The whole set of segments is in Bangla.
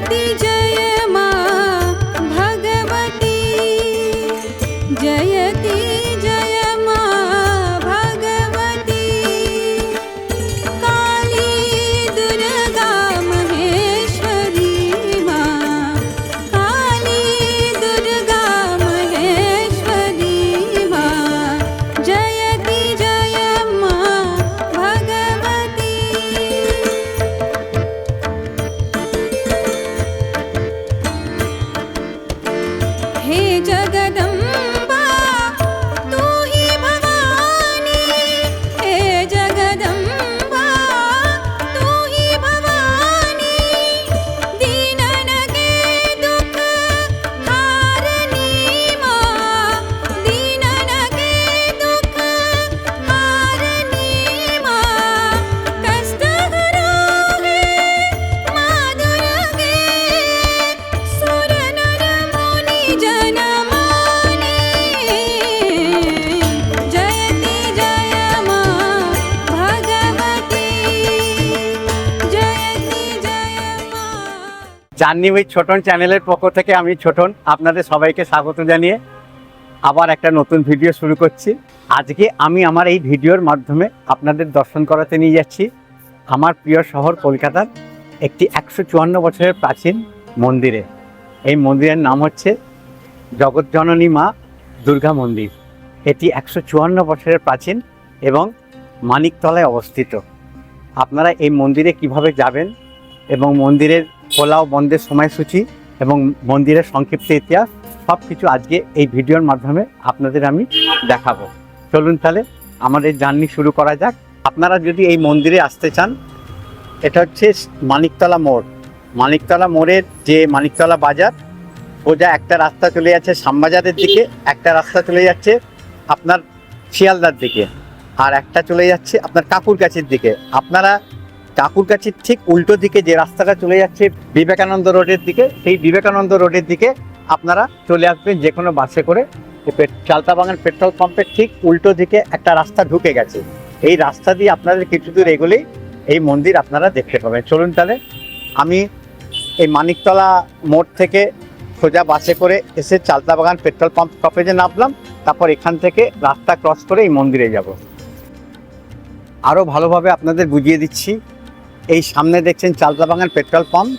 जयति जय मा भगवती जयति जय मा भगवती काली दुर्गा महेश्वरी मा काली दुर्गा महेश्वरी मा जयति जय मा भगवती। हे जगदम्बा तू ही भवानी हे जगदम्बा तू ही भवानी दीनन के दुख हारनी माँ दीनन के दुख हारनी माँ कष्ट हरोगे माँ दुर्गे सुर नर मुनि जन माने जयति जय माँ भगवती जयति जय माँ। জার্নি উইথ ছোটন চ্যানেলের পক্ষ থেকে আমি ছোটন আপনাদের সবাইকে স্বাগত জানিয়ে আবার একটা নতুন ভিডিও শুরু করছি। আজকে আমি আমার এই ভিডিওর মাধ্যমে আপনাদের দর্শন করাতে নিয়ে যাচ্ছি আমার প্রিয় শহর কলকাতার একটি 154 বছরের প্রাচীন মন্দিরে। এই মন্দিরের নাম হচ্ছে জগৎজননী মা দুর্গা মন্দির। এটি 154 বছরের প্রাচীন এবং মানিকতলায় অবস্থিত। আপনারা এই মন্দিরে কিভাবে যাবেন এবং মন্দিরের খোলা ও বন্ধের সময়সূচি এবং মন্দিরের সংক্ষিপ্ত ইতিহাস সব কিছু আজকে এই ভিডিওর মাধ্যমে আপনাদের আমি দেখাবো। চলুন তাহলে আমাদের জার্নি শুরু করা যাক। আপনারা যদি এই মন্দিরে আসতে চান, এটা হচ্ছে মানিকতলা মোড়। মানিকতলা মোড়ের যে মানিকতলা বাজার, সোজা একটা রাস্তা চলে যাচ্ছে শ্যামবাজারের দিকে, একটা রাস্তা চলে যাচ্ছে আপনার শিয়ালদার দিকে, আর একটা চলে যাচ্ছে আপনার কাকুরগাছির দিকে। আপনারা কাকুরগাছির ঠিক উল্টো দিকে যে রাস্তাটা চলে যাচ্ছে বিবেকানন্দ রোডের দিকে, সেই বিবেকানন্দ রোডের দিকে আপনারা চলে আসবেন যে কোনো বাসে করে। চালতাবাগান পেট্রোল পাম্পের ঠিক উল্টো দিকে একটা রাস্তা ঢুকে গেছে। এই রাস্তা দিয়ে আপনাদের কিছু দূর এগোলেই এই মন্দির আপনারা দেখতে পাবেন। চলুন তাহলে আমি এই মানিকতলা মোড় থেকে সোজা বাসে করে এসে চালতাবাগান পেট্রোল পাম্প স্টপেজে নামলাম, তারপর এখান থেকে রাস্তা ক্রস করে এই মন্দিরে যাব। আরও ভালোভাবে আপনাদের বুঝিয়ে দিচ্ছি। এই সামনে দেখছেন চালতাবাগান পেট্রোল পাম্প,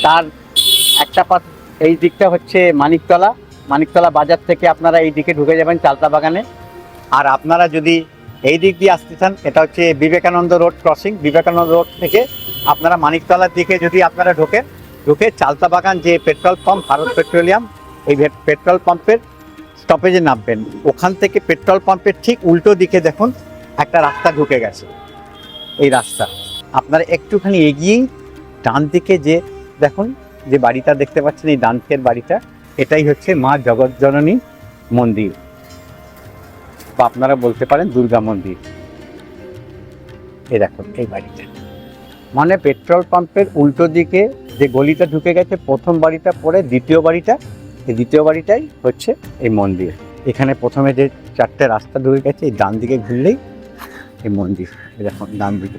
তার একটা পাশ এই দিকটা হচ্ছে মানিকতলা। মানিকতলা বাজার থেকে আপনারা এই দিকে ঢুকে যাবেন চালতাবাগানে। আর আপনারা যদি এই দিক দিয়ে আসতে চান, এটা হচ্ছে Vivekananda road crossing. Vivekananda road থেকে আপনারা মানিকতলার দিকে যদি আপনারা ঢুকে চালতাবাগান যে পেট্রোল পাম্প ভারত পেট্রোলিয়াম, এই পেট্রোল পাম্পের স্টপেজে নামবেন। ওখান থেকে পেট্রোল পাম্পের ঠিক উল্টো দিকে দেখুন একটা রাস্তা ঢুকে গেছে। এই রাস্তা আপনারা একটুখানি এগিয়েই ডান দিকে যে দেখুন যে বাড়িটা দেখতে পাচ্ছেন, এই ডান দিকের বাড়িটা, এটাই হচ্ছে মা জগৎজননী মন্দির, বা আপনারা বলতে পারেন দুর্গা মন্দির। এই দেখুন এই বাড়িটা, মানে পেট্রোল পাম্পের উল্টো দিকে যে গলিটা ঢুকে গেছে, প্রথম বাড়িটা পরে দ্বিতীয় বাড়িটা, এই দ্বিতীয় বাড়িটাই হচ্ছে এই মন্দির। এখানে প্রথমে যে চারটে রাস্তা ঢুকে গেছে, এই ডান দিকে ঘুরলেই এই মন্দির। এই দেখুন ডান দিকে।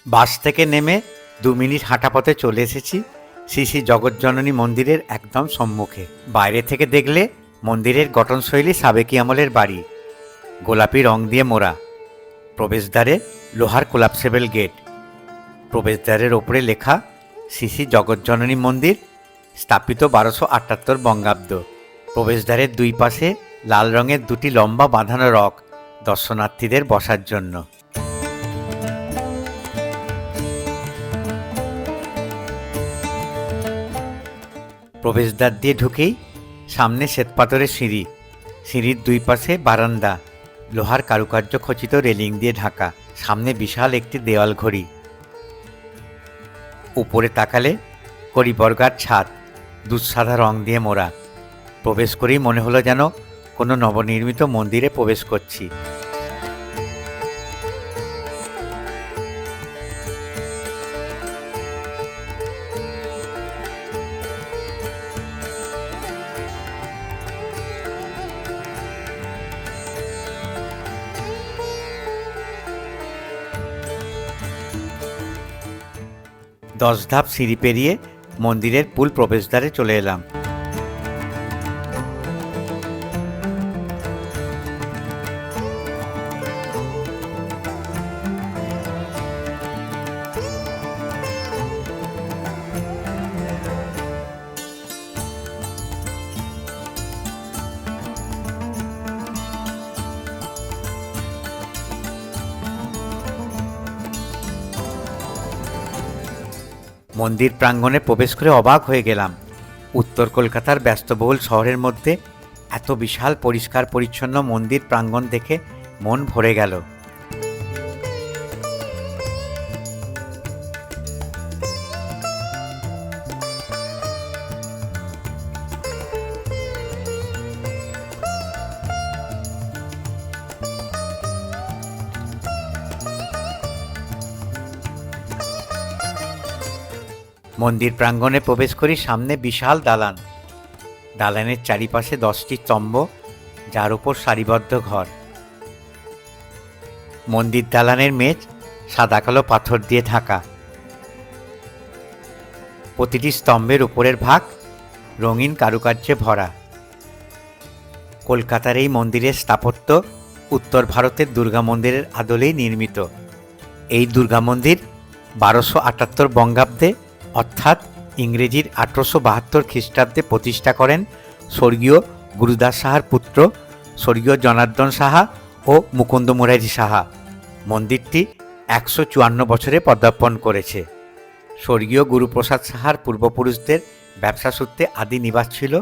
বাস থেকে নেমে 2 মিনিট হাঁটা পথে চলে এসেছি শ্রী শ্রী জগৎজননী মন্দিরের একদম সম্মুখে। বাইরে থেকে দেখলে মন্দিরের গঠনশৈলী সাবেকি আমলের বাড়ি, গোলাপি রং দিয়ে মোড়া, প্রবেশদ্বারে লোহার কোলাপসেবল গেট, প্রবেশদ্বারের ওপরে লেখা শ্রী শ্রী জগৎজননী মন্দির, স্থাপিত 1278 বঙ্গাব্দ। প্রবেশদ্বারের দুই পাশে লাল রঙের 2টি লম্বা বাঁধানো রক দর্শনার্থীদের বসার জন্য। প্রবেশদ্বার দিয়ে ঢুকেই সামনে শ্বেতপাথরের সিঁড়ি, সিঁড়ির দুই পাশে বারান্দা, লোহার কারুকার্য খচিত রেলিং দিয়ে ঢাকা, সামনে বিশাল একটি দেওয়াল ঘড়ি, উপরে তাকালে করিবর্গার ছাদ, দুঃসাদা রং দিয়ে মোড়া। প্রবেশ করেই মনে হলো যেন কোনো নবনির্মিত মন্দিরে প্রবেশ করছি। 10 ধাপ সিঁড়ি পেরিয়ে মন্দিরের মূল প্রবেশদ্বারে চলে এলাম। মন্দির প্রাঙ্গণে প্রবেশ করে অবাক হয়ে গেলাম। উত্তর কলকাতার ব্যস্তবহুল শহরের মধ্যে এত বিশাল পরিষ্কার পরিচ্ছন্ন মন্দির প্রাঙ্গণ দেখে মন ভরে গেল। মন্দির প্রাঙ্গণে প্রবেশ করি, সামনে বিশাল দালান। দালানের চারিপাশে 10টি স্তম্ভ, যার উপর সারিবদ্ধ ঘর। মন্দির দালানের মেঝ সাদা কালো পাথর দিয়ে ঢাকা। প্রতিটি স্তম্ভের উপরের ভাগ রঙিন কারুকার্যে ভরা। কলকাতার এই মন্দিরের স্থাপত্য উত্তর ভারতের দুর্গা মন্দিরের আদলেই নির্মিত। এই দুর্গা মন্দির 1278 বঙ্গাব্দে অর্থাৎ ইংরেজির 1872 খ্রিস্টাব্দে প্রতিষ্ঠা করেন স্বর্গীয় গুরুদাস সাহার পুত্র স্বর্গীয় জনার্দন সাহা ও মুকুন্দ মুরারি সাহা। মন্দিরটি 154 বছরে পদার্পণ করেছে। স্বর্গীয় গুরুপ্রসাদ সাহার পূর্বপুরুষদের ব্যবসা সূত্রে আদি নিবাস ছিল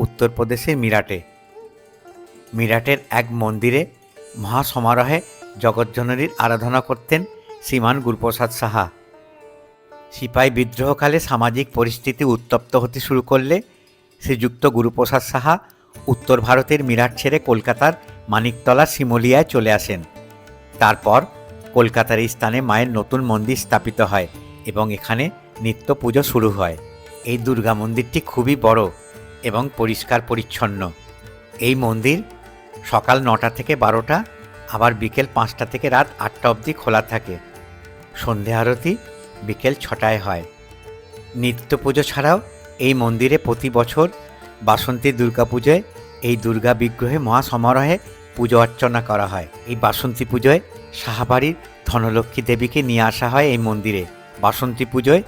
উত্তরপ্রদেশের মিরাটে। মিরাটের এক মন্দিরে মহাসমারোহে জগজ্জননীর আরাধনা করতেন শ্রীমান গুরুপ্রসাদ সাহা। সিপাহী বিদ্রোহকালে সামাজিক পরিস্থিতি উত্তপ্ত হতে শুরু করলে শ্রীযুক্ত গুরুপ্রসাদ সাহা উত্তর ভারতের মিরাট ছেড়ে কলকাতার মানিকতলা শিমুলিয়ায় চলে আসেন। তারপর কলকাতার এই স্থানে মায়ের নতুন মন্দির স্থাপিত হয় এবং এখানে নিত্য পুজো শুরু হয়। এই দুর্গা মন্দিরটি খুবই বড় এবং পরিষ্কার পরিচ্ছন্ন। এই মন্দির সকাল 9টা থেকে 12টা, আবার বিকেল 5টা থেকে রাত 8টা অবধি খোলা থাকে। সন্ধে আরতি বিকেল 6টায় হয়। নিত্য পুজো ছাড়াও এই মন্দিরে প্রতি বছর বাসন্তী দুর্গাপুজোয় এই দুর্গা বিগ্রহে মহাসমারোহে পুজো অর্চনা করা হয়। এই বাসন্তী পুজোয় সাহাবাড়ির ধনলক্ষ্মী দেবীকে নিয়ে আসা হয় এই মন্দিরে। বাসন্তী পুজোয়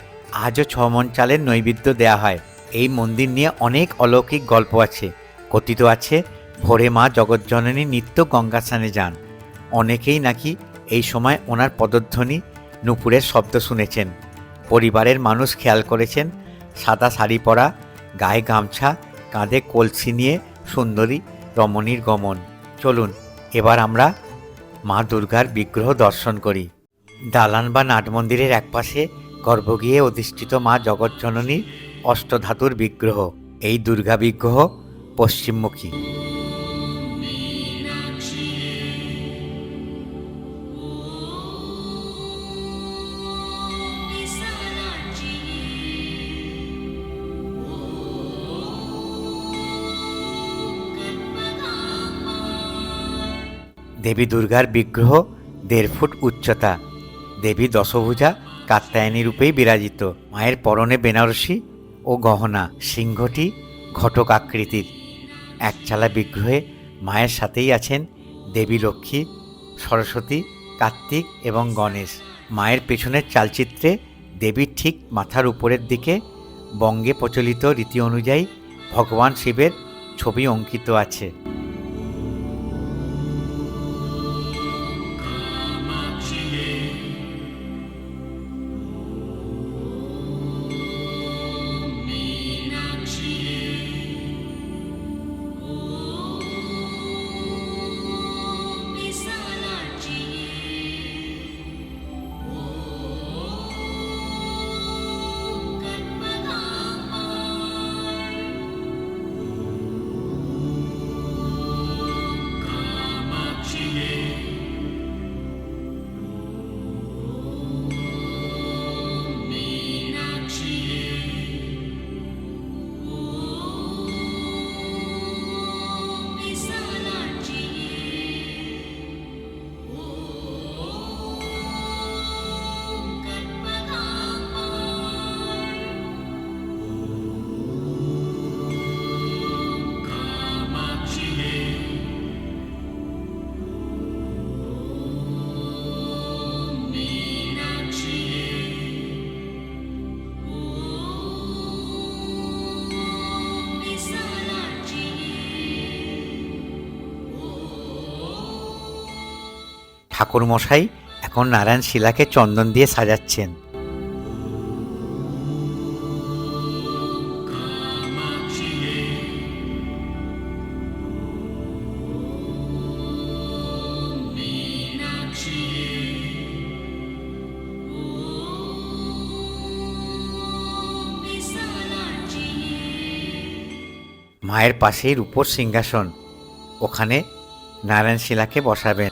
আজও 6 মণ চালের নৈবেদ্য দেয়া হয়। এই মন্দির নিয়ে অনেক অলৌকিক গল্প আছে। কথিত আছে ভোরে মা জগজ্জননী নিত্য গঙ্গা স্নানে যান। অনেকেই নাকি এই সময় ওনার পদধ্বনি নূপুরের শব্দ শুনেছেন। পরিবারের মানুষ খেয়াল করেছেন সাদা শাড়ি পরা, গায়ে গামছা, কাঁধে কলসি নিয়ে সুন্দরী রমণীর গমন। চলুন এবার আমরা মা দুর্গার বিগ্রহ দর্শন করি। দালান বা নাট মন্দিরের একপাশে গর্ভগৃহে অধিষ্ঠিত মা জগজ্জননীর অষ্টধাতুর বিগ্রহ। এই দুর্গা বিগ্রহ পশ্চিমমুখী। দেবী দুর্গার বিগ্রহ 1.5 ফুট উচ্চতা। দেবী দশভুজা কাত্যায়নী রূপেই বিরাজিত। মায়ের পরনে বেনারসি ও গহনা, সিংহটি ঘটক আকৃতির। একচালা বিগ্রহে মায়ের সাথেই আছেন দেবী লক্ষ্মী, সরস্বতী, কার্তিক এবং গণেশ। মায়ের পেছনের চালচিত্রে দেবীর ঠিক মাথার উপরের দিকে বঙ্গে প্রচলিত রীতি অনুযায়ী ভগবান শিবের ছবি অঙ্কিত আছে। ঠাকুরমশাই এখন নারায়ণ শিলাকে চন্দন দিয়ে সাজাচ্ছেন। মায়ের পাশেই রূপোর সিংহাসন, ওখানে নারায়ণ শিলাকে বসাবেন।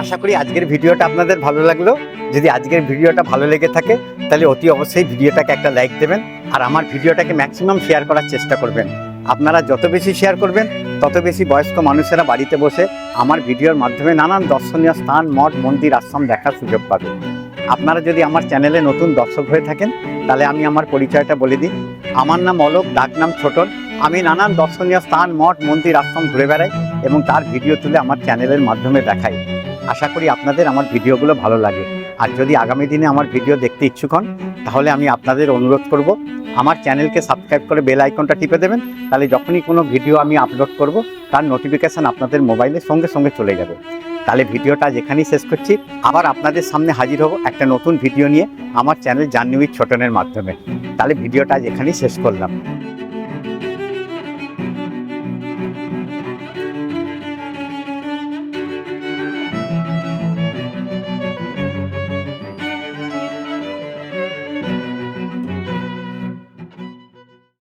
আশা করি আজকের ভিডিওটা আপনাদের ভালো লাগলো। যদি আজকের ভিডিওটা ভালো লেগে থাকে তাহলে অতি অবশ্যই ভিডিওটাকে একটা লাইক দেবেন, আর আমার ভিডিওটাকে ম্যাক্সিমাম শেয়ার করার চেষ্টা করবেন। আপনারা যত বেশি শেয়ার করবেন তত বেশি বয়স্ক মানুষেরা বাড়িতে বসে আমার ভিডিওর মাধ্যমে নানান দর্শনীয় স্থান, মঠ, মন্দির, আশ্রম দেখার সুযোগ পাবে। আপনারা যদি আমার চ্যানেলে নতুন দর্শক হয়ে থাকেন তাহলে আমি আমার পরিচয়টা বলে দিই। আমার নাম অলোক, ডাক নাম ছোটন। আমি নানান দর্শনীয় স্থান, মঠ, মন্দির, আশ্রম ঘুরে বেড়াই এবং তার ভিডিও তুলে আমার চ্যানেলের মাধ্যমে দেখাই। আশা করি আপনাদের আমার ভিডিওগুলো ভালো লাগে। আর যদি আগামী দিনে আমার ভিডিও দেখতে ইচ্ছুক হন তাহলে আমি আপনাদের অনুরোধ করব আমার চ্যানেলকে সাবস্ক্রাইব করে বেল আইকনটা টিপে দেবেন। তাহলে যখনই কোনো ভিডিও আমি আপলোড করব তার নোটিফিকেশান আপনাদের মোবাইলে সঙ্গে সঙ্গে চলে যাবে। তাহলে ভিডিওটা যেখানেই শেষ করছি, আবার আপনাদের সামনে হাজির হব একটা নতুন ভিডিও নিয়ে আমার চ্যানেল জার্নি উইথ ছোটনের মাধ্যমে। তাহলে ভিডিওটা যেখানেই শেষ করলাম।